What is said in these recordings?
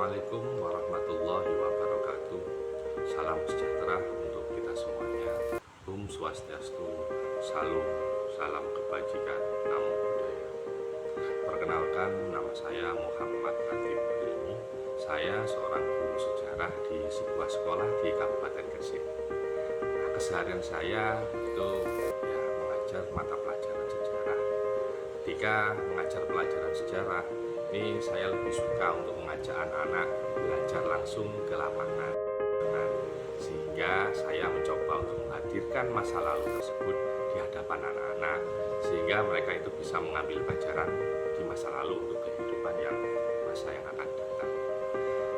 Assalamualaikum warahmatullahi wabarakatuh. Salam sejahtera untuk kita semuanya. Om Swastiastu, salam kebajikan, namo buddhaya. Perkenalkan, nama saya Muhammad Latif Ilmi. Saya seorang guru sejarah di sebuah sekolah di Kabupaten Gresik. Keseharian saya itu mengajar mata pelajaran sejarah. Ketika mengajar pelajaran sejarah, ini saya lebih suka untuk mengajak anak-anak belajar langsung ke lapangan, sehingga saya mencoba untuk menghadirkan masa lalu tersebut di hadapan anak-anak, sehingga mereka itu bisa mengambil pelajaran di masa lalu untuk kehidupan yang masa yang akan datang.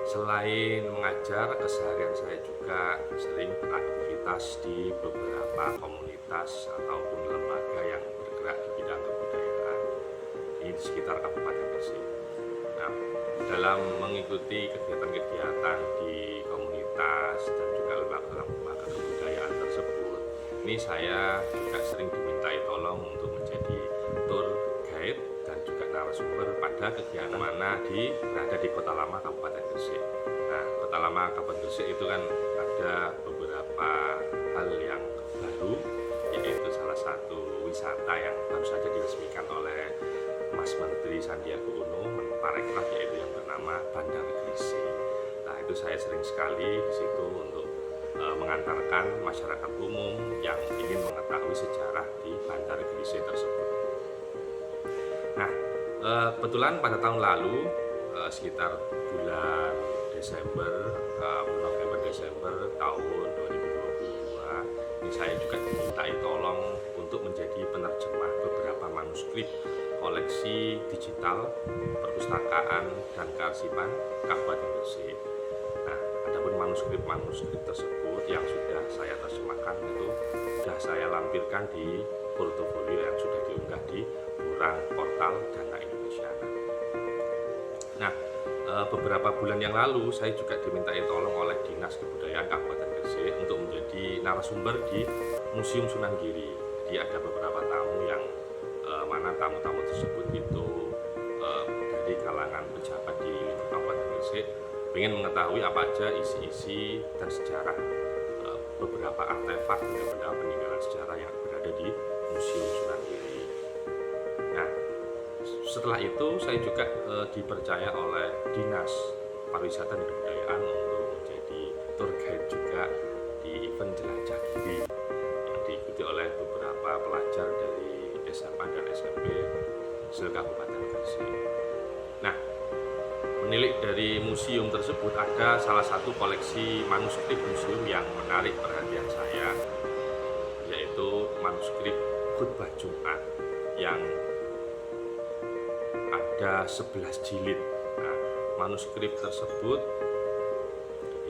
Selain mengajar, keseharian saya juga sering beraktivitas di beberapa komunitas ataupun lembaga yang bergerak di bidang kebudayaan ini di sekitar Kabupaten Gresik. Nah, dalam mengikuti kegiatan-kegiatan di komunitas dan juga lembaga kebudayaan tersebut, ini saya juga sering dimintai tolong untuk menjadi tour guide dan juga narasumber pada kegiatan mana berada di Kota Lama Kabupaten Gresik. Nah, Kota Lama Kabupaten Gresik itu kan ada beberapa hal yang baru, yaitu salah satu wisata yang baru saja diresmikan oleh Mas Menteri Sandiaga Uno Menparekraf, yaitu yang bernama Bandara Gresik. Nah, itu saya sering sekali di situ untuk mengantarkan masyarakat umum yang ingin mengetahui sejarah di Bandara Gresik tersebut. Nah, kebetulan pada tahun lalu sekitar bulan November-Desember tahun 2022, ini saya juga dimintai tolong untuk menjadi penerjemah beberapa manuskrip koleksi digital perpustakaan dan kearsipan Kabupaten Gresik. Nah, adapun manuskrip tersebut yang sudah saya terjemahkan itu sudah saya lampirkan di portofolio yang sudah diunggah di Buran Portal Dana Indonesia. Nah, beberapa bulan yang lalu saya juga dimintai tolong oleh Dinas Kebudayaan Kabupaten Gresik untuk menjadi narasumber di Museum Sunan Giri. Jadi ada beberapa tamu yang mana tamu-tamu tersebut itu dari kalangan pejabat di Kabupaten Gresik, ingin mengetahui apa aja isi-isi dan sejarah beberapa artefak benda-benda peninggalan sejarah yang berada di Museum Sunan Giri. Nah, setelah itu saya juga dipercaya oleh Dinas Pariwisata dan Kebudayaan untuk menjadi tour guide juga di event Jelajah Giri yang diikuti oleh beberapa pelajar dari SMA dan SMP se-Kabupaten Gresik. Nah, menilik dari museum tersebut ada salah satu koleksi manuskrip museum yang menarik perhatian saya, yaitu manuskrip Khutbah Jumat yang ada 11 jilid. Nah, manuskrip tersebut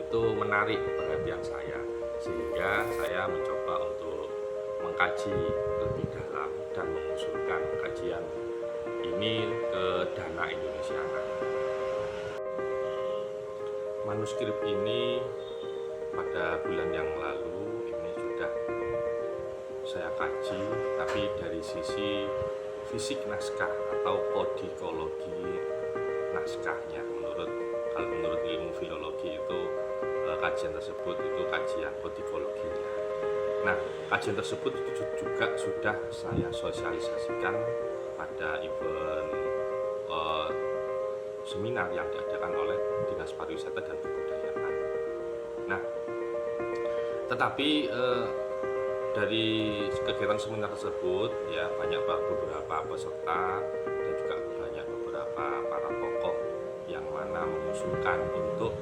itu menarik perhatian saya, sehingga saya mencoba untuk mengkaji lebih dalam dan mengusulkan kajian ini ke Dana Indonesia. Manuskrip ini pada bulan yang lalu ini sudah saya kaji, tapi dari sisi fisik naskah atau kodikologi naskahnya. Kalau menurut ilmu filologi itu kajian tersebut itu kajian kodikologinya. Nah, kajian tersebut juga sudah saya sosialisasikan pada event seminar yang diadakan oleh Dinas Pariwisata dan Kebudayaan. Nah, tetapi dari kegiatan seminar tersebut ya banyak beberapa peserta dan juga banyak beberapa para tokoh yang mana mengusulkan untuk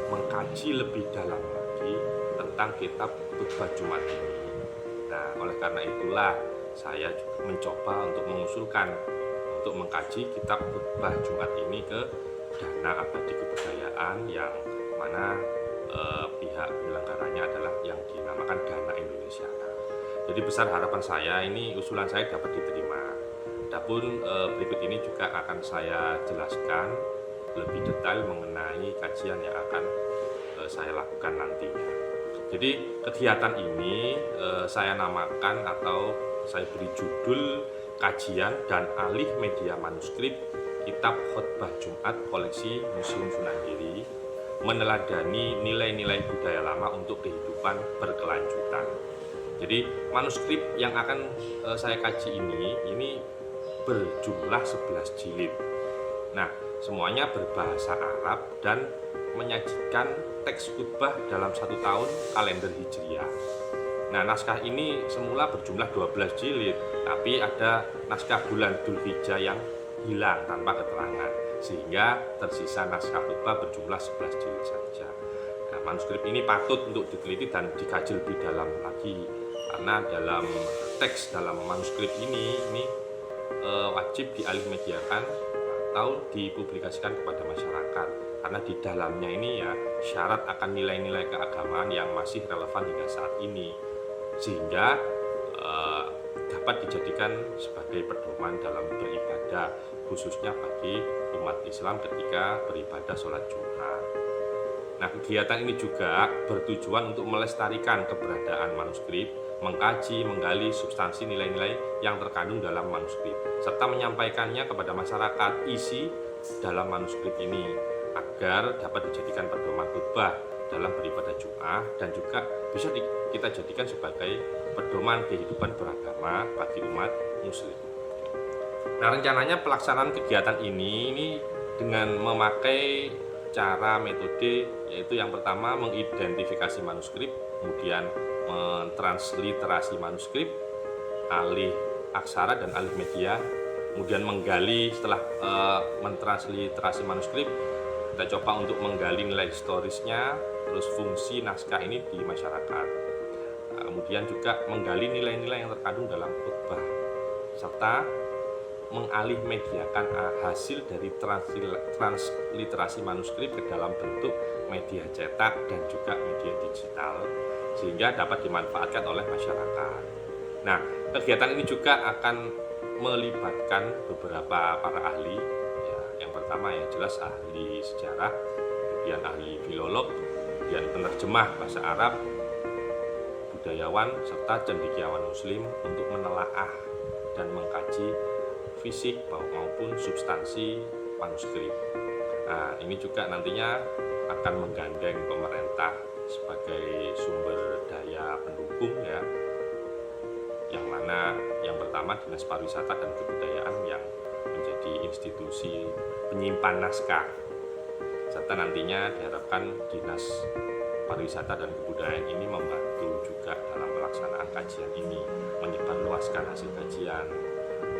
mengkaji lebih dalam lagi tentang kitab Khutbah Jumat ini. Nah, oleh karena itulah saya juga mencoba untuk mengusulkan untuk mengkaji kitab Khutbah Jumat ini ke Dana Abadi Kebudayaan yang mana pihak penyelenggaranya adalah yang dinamakan Dana Indonesia. Jadi besar harapan saya ini usulan saya dapat diterima. Adapun berikut ini juga akan saya jelaskan lebih detail mengenai kajian yang akan saya lakukan nantinya. Jadi kegiatan ini saya namakan atau saya beri judul kajian dan alih media manuskrip kitab khotbah Jumat koleksi Museum Sunan Giri, meneladani nilai-nilai budaya lama untuk kehidupan berkelanjutan. Jadi manuskrip yang akan saya kaji ini berjumlah 11 jilid. Nah, semuanya berbahasa Arab dan menyajikan teks khutbah dalam 1 tahun kalender Hijriah. Nah, naskah ini semula berjumlah 12 jilid, tapi ada naskah bulan Dzulhijjah yang hilang tanpa keterangan, sehingga tersisa naskah khutbah berjumlah 11 jilid saja. Nah, manuskrip ini patut untuk diteliti dan dikaji lebih dalam lagi, karena dalam teks dalam manuskrip ini wajib dialih mediakan atau dipublikasikan kepada masyarakat, karena di dalamnya ini ya syarat akan nilai-nilai keagamaan yang masih relevan hingga saat ini, sehingga dapat dijadikan sebagai pedoman dalam beribadah, khususnya bagi umat Islam ketika beribadah sholat Jumat. Nah, kegiatan ini juga bertujuan untuk melestarikan keberadaan manuskrip, mengkaji, menggali substansi nilai-nilai yang terkandung dalam manuskrip, serta menyampaikannya kepada masyarakat isi dalam manuskrip ini agar dapat dijadikan pedoman khutbah dalam beribadah Jumat, dan juga bisa kita jadikan sebagai pedoman kehidupan beragama bagi umat Muslim. Nah, rencananya pelaksanaan kegiatan ini dengan memakai cara metode, yaitu yang pertama mengidentifikasi manuskrip, kemudian mentransliterasi manuskrip, alih aksara dan alih media, kemudian menggali. Setelah mentransliterasi manuskrip, kita coba untuk menggali nilai historisnya, terus fungsi naskah ini di masyarakat. Nah, kemudian juga menggali nilai-nilai yang terkandung dalam khutbah, serta mengalih mediakan hasil dari transliterasi manuskrip ke dalam bentuk media cetak dan juga media digital, sehingga dapat dimanfaatkan oleh masyarakat. Nah, kegiatan ini juga akan melibatkan beberapa para ahli. Ya, yang pertama yang jelas ahli sejarah, kemudian ahli filolog, kemudian penerjemah bahasa Arab, budayawan, serta cendekiawan Muslim untuk menelaah dan mengkaji fisik maupun substansi manuskrip. Nah, ini juga nantinya akan menggandeng pemerintah sebagai sumber daya pendukung ya, yang mana yang pertama Dinas Pariwisata dan Kebudayaan yang menjadi institusi penyimpan naskah, serta nantinya diharapkan Dinas Pariwisata dan Kebudayaan ini membantu juga dalam pelaksanaan kajian ini, menyebarluaskan hasil kajian,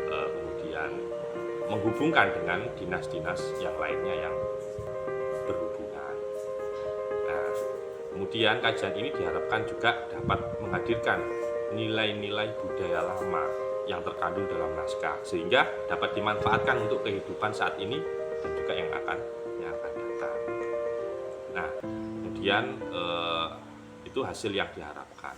kemudian menghubungkan dengan dinas-dinas yang lainnya yang berhubungan. Nah, kemudian kajian ini diharapkan juga dapat menghadirkan nilai-nilai budaya lama yang terkandung dalam naskah, sehingga dapat dimanfaatkan untuk kehidupan saat ini dan juga yang akan datang. Nah, kemudian itu hasil yang diharapkan.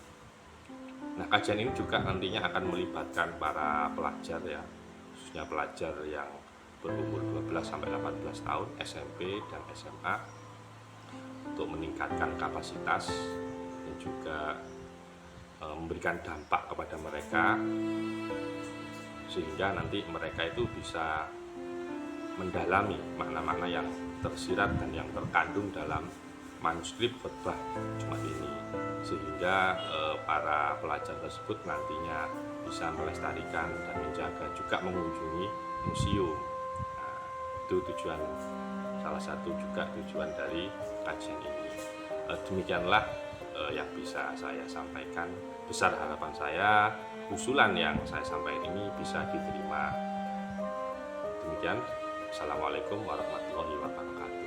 Nah, kajian ini juga nantinya akan melibatkan para pelajar ya, khususnya pelajar yang berumur 12-18 tahun, SMP dan SMA, untuk meningkatkan kapasitas dan juga memberikan dampak kepada mereka, sehingga nanti mereka itu bisa mendalami makna-makna yang tersirat dan yang terkandung dalam manuskrip khutbah Jumat ini, sehingga para pelajar tersebut nantinya bisa melestarikan dan menjaga, juga mengunjungi museum. Nah, itu salah satu juga tujuan dari kajian ini. Demikianlah yang bisa saya sampaikan. Besar harapan saya usulan yang saya sampaikan ini bisa diterima. Demikian. Assalamualaikum warahmatullahi wabarakatuh.